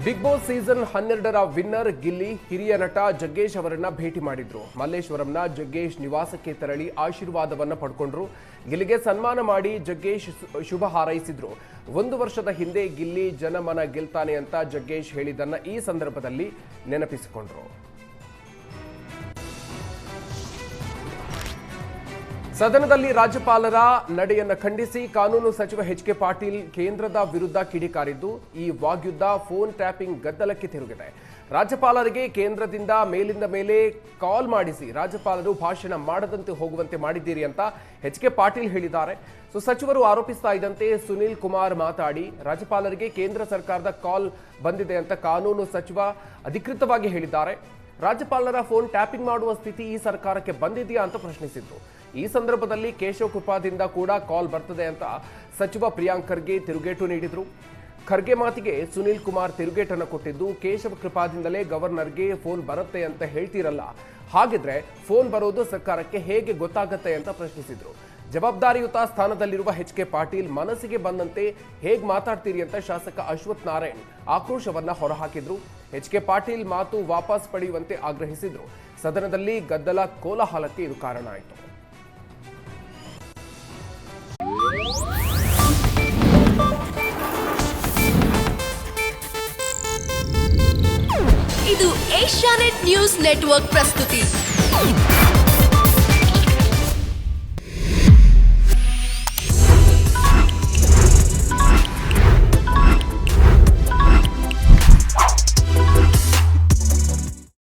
Big Boss season 12ರ winner Gilli ಹಿರಿಯ ನಟ ಜಗ್ಗೇಶ್ ಅವರನ್ನ ಭೇಟಿ ಮಾಡಿದ್ರು. ಮಲ್ಲೇಶ್ವರಂನ ಜಗ್ಗೇಶ್ ನಿವಾಸಕ್ಕೆ ತೆರಳಿ ಆಶೀರ್ವಾದವನ್ನ ಪಡ್ಕೊಂಡ್ರು. ಗಿಲ್ಲಿಗೆ ಸನ್ಮಾನ ಮಾಡಿ ಜಗ್ಗೇಶ್ ಶುಭ ಹಾರೈಸಿದ್ರು. 1 ವರ್ಷದ ಹಿಂದೆ ಗಿಲ್ಲಿ ಜನಮನ ಗೆಲ್ತಾನೆ ಅಂತ ಜಗ್ಗೇಶ್ ಹೇಳಿದ್ದನ್ನ ಈ ಸಂದರ್ಭದಲ್ಲಿ ನೆನಪಿಸಿಕೊಂಡ್ರು. ಸದನದಲ್ಲಿ ರಾಜ್ಯಪಾಲರ ನಡೆಯನ್ನು ಖಂಡಿಸಿ ಕಾನೂನು ಸಚಿವ ಎಚ್.ಕೆ. ಪಾಟೀಲ್ ಕೇಂದ್ರದ ವಿರುದ್ಧ ಕಿಡಿಕಾರಿದ್ದು, ಈ ವಾಗ್ಯುದ್ಧ ಫೋನ್ ಟ್ಯಾಪಿಂಗ್ ಗದ್ದಲಕ್ಕೆ ತಿರುಗಿದೆ. ರಾಜ್ಯಪಾಲರಿಗೆ ಕೇಂದ್ರದಿಂದ ಮೇಲಿಂದ ಮೇಲೆ ಕಾಲ್ ಮಾಡಿಸಿ ರಾಜ್ಯಪಾಲರು ಭಾಷಣ ಮಾಡದಂತೆ ಹೋಗುವಂತೆ ಮಾಡಿದ್ದೀರಿ ಅಂತ ಎಚ್.ಕೆ. ಪಾಟೀಲ್ ಹೇಳಿದ್ದಾರೆ. ಸಚಿವರು ಆರೋಪಿಸ್ತಾ ಇದ್ದಂತೆ ಸುನೀಲ್ ಕುಮಾರ್ ಮಾತಾಡಿ ರಾಜ್ಯಪಾಲರಿಗೆ ಕೇಂದ್ರ ಸರ್ಕಾರದ ಕಾಲ್ ಬಂದಿದೆ ಅಂತ ಕಾನೂನು ಸಚಿವ ಅಧಿಕೃತವಾಗಿ ಹೇಳಿದ್ದಾರೆ. ರಾಜ್ಯಪಾಲರ ಫೋನ್ ಟ್ಯಾಪಿಂಗ್ ಮಾಡುವ ಸ್ಥಿತಿ ಈ ಸರ್ಕಾರಕ್ಕೆ ಬಂದಿದೆಯಾ ಅಂತ ಪ್ರಶ್ನಿಸಿದ್ರು. ಈ ಸಂದರ್ಭದಲ್ಲಿ ಕೇಶವ್ ಕೃಪಾದಿಂದ ಕೂಡ ಕಾಲ್ ಬರ್ತದೆ ಅಂತ ಸಚಿವ ಪ್ರಿಯಾಂಕ್ ಖರ್ಗೆ ತಿರುಗೇಟು ನೀಡಿದ್ರು. ಖರ್ಗೆ ಮಾತಿಗೆ ಸುನೀಲ್ ಕುಮಾರ್ ತಿರುಗೇಟನ್ನು ಕೊಟ್ಟಿದ್ದು, ಕೇಶವ್ ಕೃಪಾದಿಂದಲೇ ಗವರ್ನರ್ಗೆ ಫೋನ್ ಬರುತ್ತೆ ಅಂತ ಹೇಳ್ತೀರಲ್ಲ, ಹಾಗಿದ್ರೆ ಫೋನ್ ಬರೋದು ಸರ್ಕಾರಕ್ಕೆ ಹೇಗೆ ಗೊತ್ತಾಗತ್ತೆ ಅಂತ ಪ್ರಶ್ನಿಸಿದ್ರು. ಜವಾಬ್ದಾರಿಯುತ ಸ್ಥಾನದಲ್ಲಿರುವ ಎಚ್.ಕೆ. ಪಾಟೀಲ್ ಮನಸ್ಸಿಗೆ ಬಂದಂತೆ ಹೇಗೆ ಮಾತಾಡ್ತೀರಿ ಅಂತ ಶಾಸಕ ಅಶ್ವಥ್ ನಾರಾಯಣ್ ಆಕ್ರೋಶವನ್ನ ಹೊರಹಾಕಿದ್ರು. ಎಚ್.ಕೆ. ಪಾಟೀಲ್ ಮಾತು ವಾಪಸ್ ಪಡೆಯುವಂತೆ ಆಗ್ರಹಿಸಿದ್ರು. ಸದನದಲ್ಲಿ ಗದ್ದಲ ಕೋಲಾಹಲಕ್ಕೆ ಇದು ಕಾರಣ ಆಯಿತು. ಇದು ಏಷ್ಯಾನೆಟ್ ನ್ಯೂಸ್ ನೆಟ್ವರ್ಕ್ ಪ್ರಸ್ತುತಿ.